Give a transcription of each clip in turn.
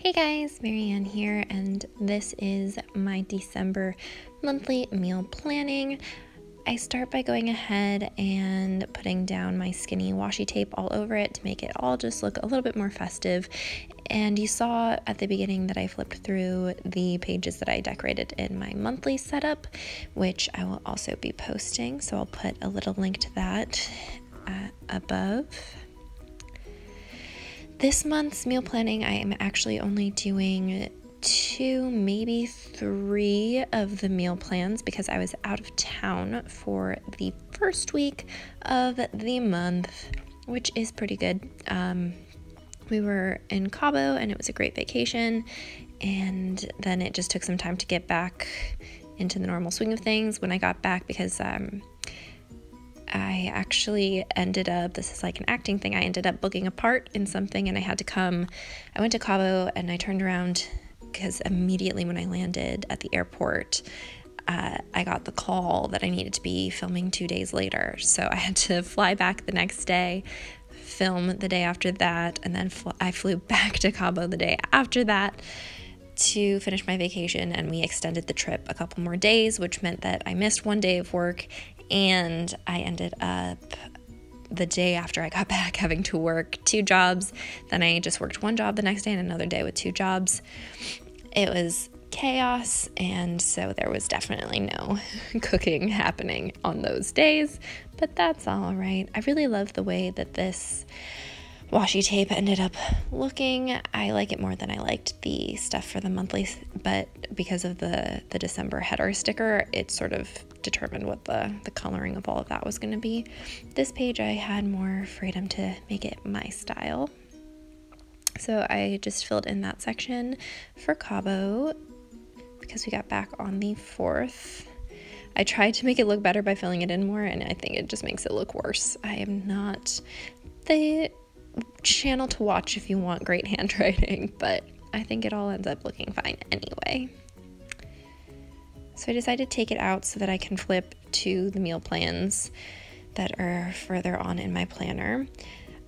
Hey guys, Marianne here, and this is my December monthly meal planning. I start by going ahead and putting down my skinny washi tape all over it to make it all just look a little bit more festive. And you saw at the beginning that I flipped through the pages that I decorated in my monthly setup, which I will also be posting. So I'll put a little link to that above. This month's meal planning, I am actually only doing 2, maybe 3 of the meal plans because I was out of town for the first week of the month, which is pretty good. We were in Cabo and it was a great vacation, and then it just took some time to get back into the normal swing of things when I got back because I actually ended up, this is like an acting thing, I ended up booking a part in something and I had to come. I went to Cabo and I turned around because immediately when I landed at the airport, I got the call that I needed to be filming 2 days later. So I had to fly back the next day, film the day after that, and then I flew back to Cabo the day after that to finish my vacation, and we extended the trip a couple more days, which meant that I missed 1 day of work, and I ended up the day after I got back having to work 2 jobs. Then I just worked 1 job the next day and another day with 2 jobs. It was chaos, and so there was definitely no cooking happening on those days, but that's all right. I really love the way that this washi tape ended up looking. I like it more than I liked the stuff for the monthly, but because of the December header sticker, it sort of determined what the coloring of all of that was going to be. This page I had more freedom to make it my style, so I just filled in that section for Cabo because we got back on the 4th. I tried to make it look better by filling it in more, and I think it just makes it look worse. I am not the channel to watch if you want great handwriting, but I think it all ends up looking fine anyway. So I decided to take it out so that I can flip to the meal plans that are further on in my planner.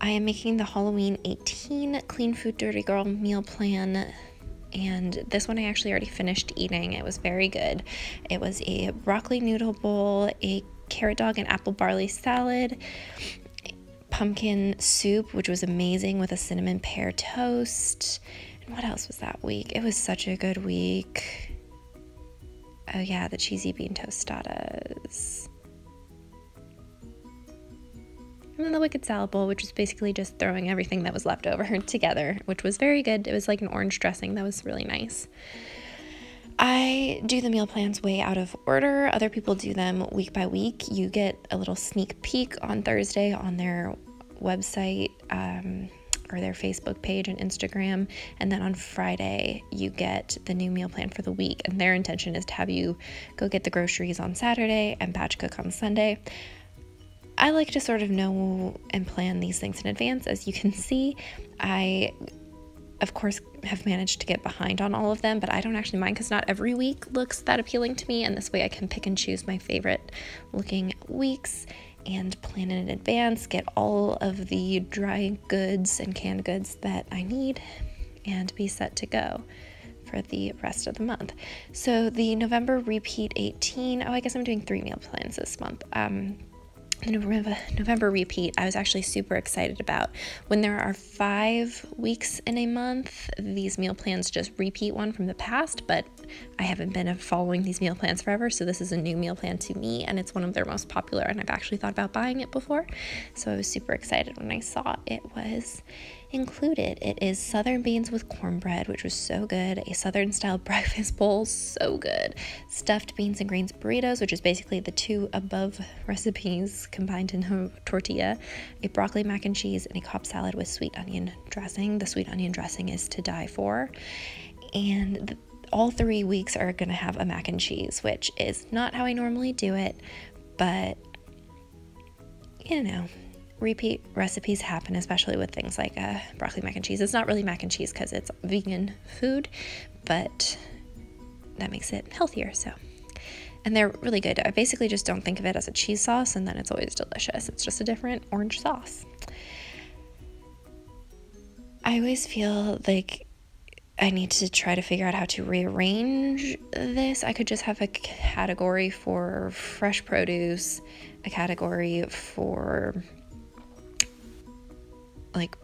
I am making the Halloween 18 Clean Food Dirty Girl meal plan, and this one I actually already finished eating. It was very good. It was a broccoli noodle bowl, a carrot dog and apple barley salad, pumpkin soup, which was amazing, with a cinnamon pear toast. And what else was that week? It was such a good week. Oh yeah, the cheesy bean tostadas. And then the wicked salad bowl, which was basically just throwing everything that was left over together, which was very good. It was like an orange dressing that was really nice. I do the meal plans way out of order. Other people do them week by week. You get a little sneak peek on Thursday on their website or their Facebook page and Instagram, and then on Friday you get the new meal plan for the week, and their intention is to have you go get the groceries on Saturday and batch cook on Sunday. I like to sort of know and plan these things in advance. As you can see, I of course have managed to get behind on all of them, but I don't actually mind because not every week looks that appealing to me, and this way I can pick and choose my favorite looking weeks and plan in advance, get all of the dry goods and canned goods that I need, and be set to go for the rest of the month. So the November repeat 18, I guess I'm doing 3 meal plans this month. The November repeat, I was actually super excited about. When there are 5 weeks in a month, these meal plans just repeat one from the past, but I haven't been following these meal plans forever, so this is a new meal plan to me, and it's one of their most popular, and I've actually thought about buying it before, so I was super excited when I saw it was included. It is southern beans with cornbread, which was so good, a southern style breakfast bowl, so good, stuffed beans and greens burritos, which is basically the 2 above recipes combined in a tortilla, a broccoli mac and cheese, and a Cobb salad with sweet onion dressing. The sweet onion dressing is to die for, and all 3 weeks are going to have a mac and cheese, which is not how I normally do it, but you know, repeat recipes happen, especially with things like broccoli mac and cheese. It's not really mac and cheese because it's vegan food, but that makes it healthier. So, and they're really good. I basically just don't think of it as a cheese sauce, and then it's always delicious. It's just a different orange sauce. I always feel like I need to try to figure out how to rearrange this. I could just have a category for fresh produce, a category for like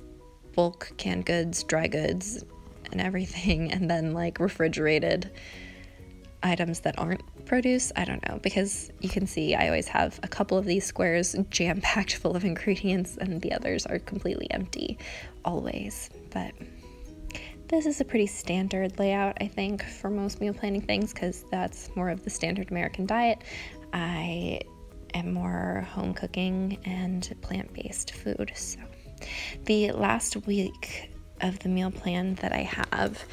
bulk canned goods, dry goods, and everything, and then like refrigerated items that aren't produce. I don't know, because you can see I always have a couple of these squares jam-packed full of ingredients and the others are completely empty always. But this is a pretty standard layout, I think, for most meal planning things, because that's more of the standard American diet. I am more home cooking and plant-based food. So the last week of the meal plan that I have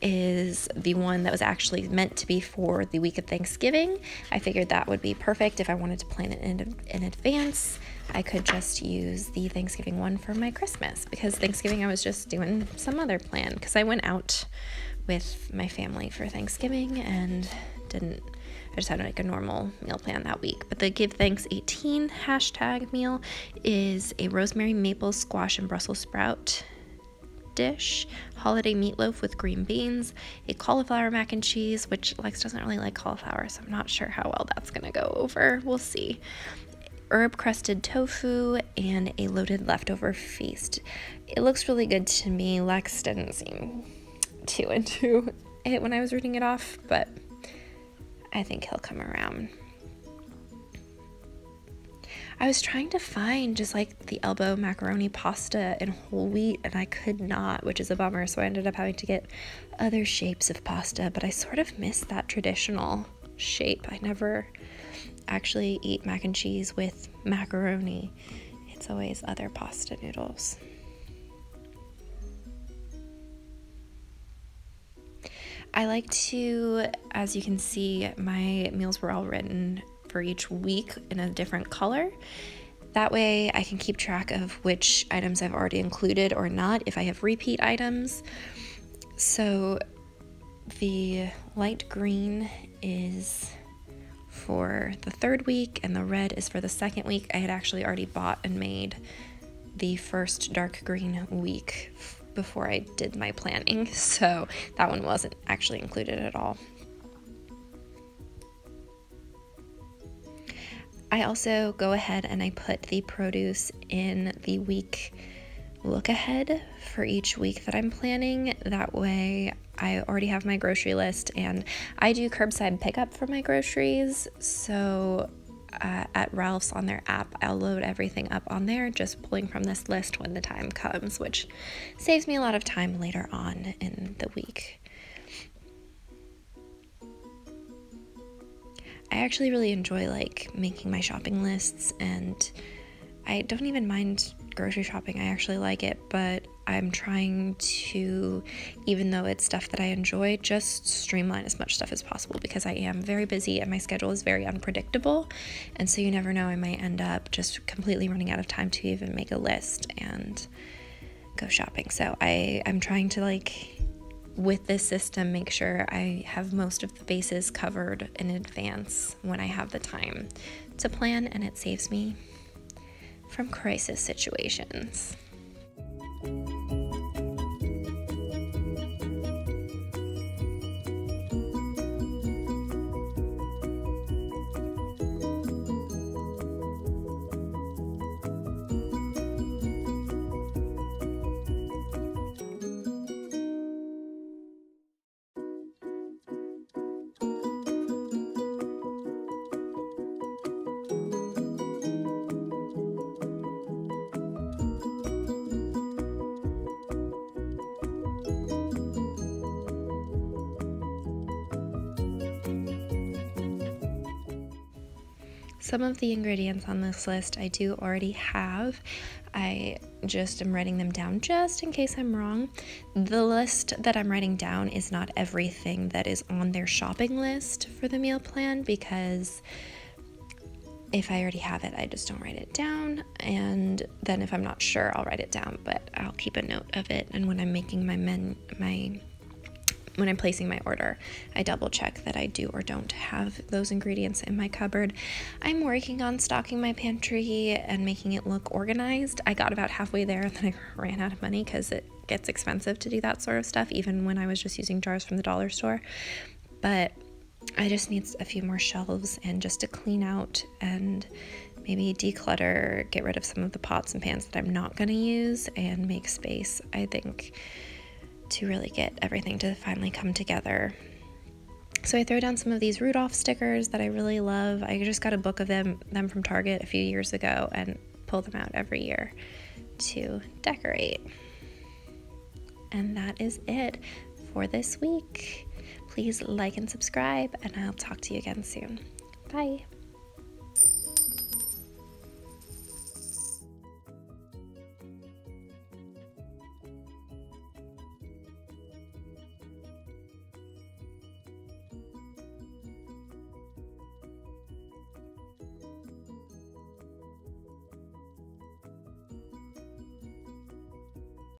is the one that was actually meant to be for the week of Thanksgiving. I figured that would be perfect if I wanted to plan it in advance. I could just use the Thanksgiving one for my Christmas, because Thanksgiving I was just doing some other plan, because I went out with my family for Thanksgiving and I just had like a normal meal plan that week. But the Give Thanks 18 hashtag meal is a rosemary maple squash and Brussels sprout dish, holiday meatloaf with green beans, a cauliflower mac and cheese, which Lex doesn't really like cauliflower, so I'm not sure how well that's gonna go over. We'll see. Herb crusted tofu, and a loaded leftover feast. It looks really good to me. Lex didn't seem too into it when I was reading it off, but I think he'll come around. I was trying to find just like the elbow macaroni pasta in whole wheat, and I could not, which is a bummer. So I ended up having to get other shapes of pasta, but I sort of miss that traditional shape. I never actually eat mac and cheese with macaroni. It's always other pasta noodles. I like to, as you can see, my meals were all written for each week in a different color. That way I can keep track of which items I've already included or not, if I have repeat items. So the light green is for the third week and the red is for the second week. I had actually already bought and made the first dark green week before I did my planning, so that one wasn't actually included at all. I also go ahead and I put the produce in the week look ahead for each week that I'm planning. That way I already have my grocery list, and I do curbside pickup for my groceries. So at Ralph's on their app, I'll load everything up on there, just pulling from this list when the time comes, which saves me a lot of time later on in the week. I actually really enjoy like making my shopping lists, and I don't even mind grocery shopping. I actually like it, but I'm trying to, even though it's stuff that I enjoy, just streamline as much stuff as possible, because I am very busy and my schedule is very unpredictable, and so you never know, I might end up just completely running out of time to even make a list and go shopping. So I'm trying to, like, with this system, make sure I have most of the bases covered in advance when I have the time to plan, and it saves me from crisis situations. Some of the ingredients on this list I do already have. I just am writing them down just in case I'm wrong. The list that I'm writing down is not everything that is on their shopping list for the meal plan, because if I already have it, I just don't write it down, and then if I'm not sure, I'll write it down, but I'll keep a note of it, and when I'm making when I'm placing my order, I double check that I do or don't have those ingredients in my cupboard. I'm working on stocking my pantry and making it look organized. I got about halfway there and then I ran out of money because it gets expensive to do that sort of stuff, even when I was just using jars from the dollar store. But I just need a few more shelves and just to clean out and maybe declutter, get rid of some of the pots and pans that I'm not going to use, and make space, I think, to really get everything to finally come together. So I throw down some of these Rudolph stickers that I really love. I just got a book of them from Target a few years ago and pull them out every year to decorate. And that is it for this week. Please like and subscribe, and I'll talk to you again soon. Bye.